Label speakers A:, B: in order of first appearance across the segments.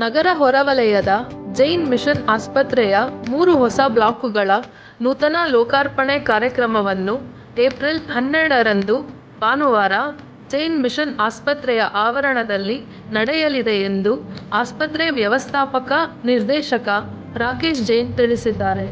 A: ನಗರ ಹೊರವಲಯದ ಜೈನ್ ಮಿಷನ್ ಆಸ್ಪತ್ರೆಯ 3 ಹೊಸ ಬ್ಲಾಕುಗಳ ನೂತನ ಲೋಕಾರ್ಪಣೆ ಕಾರ್ಯಕ್ರಮವನ್ನು ಏಪ್ರಿಲ್ 12ರಂದು ಭಾನುವಾರ ಜೈನ್ ಮಿಷನ್ ಆಸ್ಪತ್ರೆಯ ಆವರಣದಲ್ಲಿ ನಡೆಯಲಿದೆ ಎಂದು ಆಸ್ಪತ್ರೆ ವ್ಯವಸ್ಥಾಪಕ ನಿರ್ದೇಶಕ ರಾಕೇಶ್ ಜೈನ್ ತಿಳಿಸಿದ್ದಾರೆ.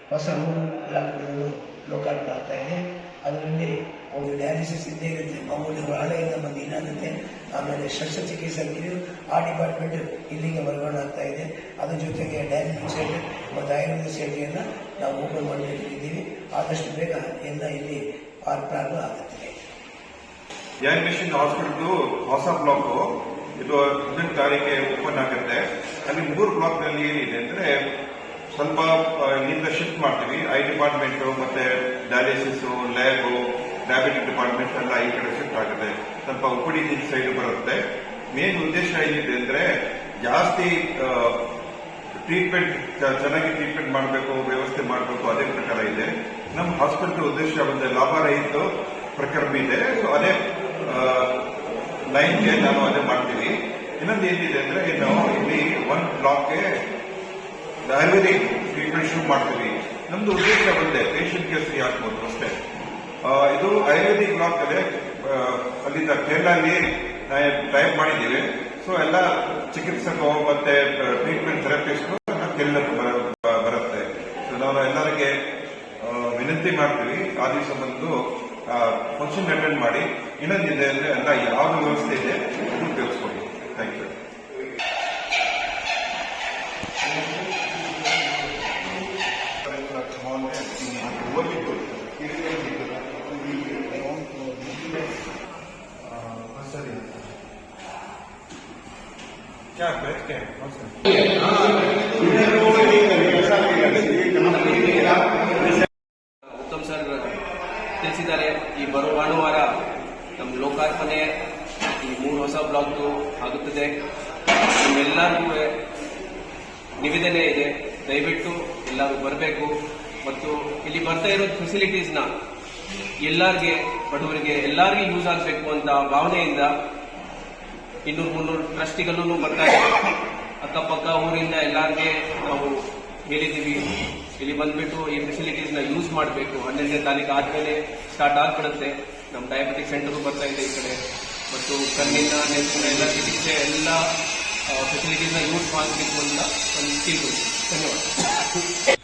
B: ಹೊಸ ಬ್ಲಾಕ್ಗಳನ್ನು ಲೋಕಾರ್ಪಣೆ ಆಗ್ತಾ ಇದೆ. ಅದರಲ್ಲಿ ಒಂದು ಡಯಾಲಿಸಿಸ್ ಇದ್ದೇ ಇರುತ್ತೆ, ಮಾಮೂಲಿ ಹಳೆಯಿಂದ ಬಂದು ಇನ್ನಾಗುತ್ತೆ. ಆಮೇಲೆ ಶಸ್ತ್ರಚಿಕಿತ್ಸಕರು ಆ ಡಿಪಾರ್ಟ್ಮೆಂಟ್ ಇಲ್ಲಿಗೆ ವರ್ಗಾವಣೆ ಆಗ್ತಾ ಇದೆ. ಅದ್ರ ಜೊತೆಗೆ ಡಯಾಲಿಸಿಸ್ ಸೆಂಟರ್ ಮತ್ತು ಆಯುರ್ವೇದ ಸೆಂಟರ್ನ ನಾವು ಓಪನ್ ಮಾಡಲಿಕ್ಕಿದ್ದೀವಿ. ಆದಷ್ಟು ಬೇಗ ಎಲ್ಲ ಇಲ್ಲಿ ಪ್ರಾರಂಭ ಆಗುತ್ತದೆ.
C: ಜೈನ್ ಮಿಷನ್ ಹಾಸ್ಪಿಟಲ್ ಹೊಸ ಬ್ಲಾಕ್ ಇದು 11 ತಾರೀಕಿಗೆ ಓಪನ್ ಆಗುತ್ತೆ. ಅಲ್ಲಿ 3 ಬ್ಲಾಕ್ನಲ್ಲಿ ಏನಿದೆ ಅಂದ್ರೆ ಸ್ವಲ್ಪ ಇಲ್ಲಿಂದ ಶಿಫ್ಟ್ ಮಾಡ್ತೀವಿ. ಐ ಡಿಪಾರ್ಟ್ಮೆಂಟ್ ಮತ್ತೆ ಡಯಾಲಿಸಿಸ್, ಲ್ಯಾಬ್, ಡಯಾಬಿಟಿಕ್ ಡಿಪಾರ್ಟ್ಮೆಂಟ್ ಎಲ್ಲ ಈ ಕಡೆ ಶಿಫ್ಟ್ ಆಗುತ್ತೆ. ಸ್ವಲ್ಪ ಉಪಡಿ ಸೈಡ್ ಬರುತ್ತೆ. ಮೇನ್ ಉದ್ದೇಶ ಏನಿದೆ ಅಂದ್ರೆ ಜಾಸ್ತಿ ಟ್ರೀಟ್ಮೆಂಟ್ ಚೆನ್ನಾಗಿ ಟ್ರೀಟ್ಮೆಂಟ್ ಮಾಡಬೇಕು, ವ್ಯವಸ್ಥೆ ಮಾಡಬೇಕು, ಅದೇ ಪ್ರಕಾರ ಇದೆ. ನಮ್ಮ ಹಾಸ್ಪಿಟಲ್ ಉದ್ದೇಶ ಒಂದು ಲಾಭರಹಿತ ಪ್ರಕರಣ ಇದೆ. ಸೊ ಅದೇ ಲೈನ್ಗೆ ನಾವು ಅದೇ ಮಾಡ್ತೀವಿ. ಇನ್ನೊಂದು ಏನಿದೆ ಅಂದ್ರೆ ನಾವು ಇಲ್ಲಿ 1 ಬ್ಲಾಕ್ಗೆ ಆಯುರ್ವೇದಿಕ್ ಟ್ರೀಟ್ಮೆಂಟ್ ಶುರು ಮಾಡ್ತೀವಿ. ನಮ್ದು ಉದ್ದೇಶ ಒಂದೇ, ಪೇಷಂಟ್ಗೆ ಫ್ರೀ ಆಗ್ಬೋದು ಅಷ್ಟೇ. ಇದು ಆಯುರ್ವೇದಿಕ್ ಬ್ಲಾಕ್ ಅದೇ ಅಲ್ಲಿಂದ ಕೇರಳಲ್ಲಿ ಟೈಪ್ ಮಾಡಿದ್ದೀವಿ. ಸೊ ಎಲ್ಲ ಚಿಕಿತ್ಸಕರು ಮತ್ತೆ ಟ್ರೀಟ್ಮೆಂಟ್ ಥೆರಪಿಸ್ಟ್ ಕೇರಳಕ್ಕೆ ಬರುತ್ತೆ. ಸೊ ನಾವು ಎಲ್ಲರಿಗೆ ವಿನಂತಿ ಮಾಡ್ತೀವಿ ಆ ದಿವಸ ಬಂದು ಫಂಕ್ಷನ್ ಅಟೆಂಡ್ ಮಾಡಿ. ಇನ್ನೊಂದಿದೆ ಅಂದ್ರೆ ಎಲ್ಲ ಯಾವ ವ್ಯವಸ್ಥೆ ಇದೆ ಅದು ಉಪಯೋಗಿಸ್ಕೊಳ್ಳಿ. Thank you. क्या बैठ के
D: ಉತ್ತಮ್ ಸರ್ ತಿಳಿಸಿದ್ದಾರೆ. ಈ ಬರುವ ಭಾನುವಾರ ನಮ್ಮ ಲೋಕಾರ್ಪಣೆ ಈ 3 ಹೊಸ ಬ್ಲಾಕ್ ಆಗುತ್ತದೆ. ನಿಮ್ಮೆಲ್ಲರಿಗೂ ನಿವೇದನೆ ಇದೆ, ದಯವಿಟ್ಟು ಎಲ್ಲರೂ ಬರಬೇಕು. ಮತ್ತು ಇಲ್ಲಿ ಬರ್ತಾ ಇರೋ ಫೆಸಿಲಿಟೀಸ್ನ ಎಲ್ಲರಿಗೆ, ಬಡವರಿಗೆ ಎಲ್ಲರಿಗೂ ಯೂಸ್ ಆಗಬೇಕು ಅಂತ ಭಾವನೆಯಿಂದ 200-300 ಟ್ರಸ್ಟಿಗಳೂ ಬರ್ತಾ ಇದೆ. ಅಕ್ಕಪಕ್ಕ ಊರಿಂದ ಎಲ್ಲರಿಗೆ ನಾವು ಹೇಳಿದ್ದೀವಿ, ಇಲ್ಲಿ ಬಂದ್ಬಿಟ್ಟು ಈ ಫೆಸಿಲಿಟೀಸ್ನ ಯೂಸ್ ಮಾಡಬೇಕು. 12ನೇ ತಾರೀಕು ಆದ್ಮೇಲೆ ಸ್ಟಾರ್ಟ್ ಆಗ್ಬಿಡುತ್ತೆ. ನಮ್ಮ ಡಯಾಬಿಟಿಕ್ ಸೆಂಟರ್ ಬರ್ತಾ ಇದೆ ಈ ಕಡೆ, ಮತ್ತು ಕಣ್ಣಿನ ನೆಚ್ಚಿನ ಎಲ್ಲ ಚಿಕಿತ್ಸೆ ಎಲ್ಲ ಫೆಸಿಲಿಟೀಸ್ನ ಯೂಸ್ ಮಾಡಬೇಕು ಅಂತ ಒಂದು ಧನ್ಯವಾದ.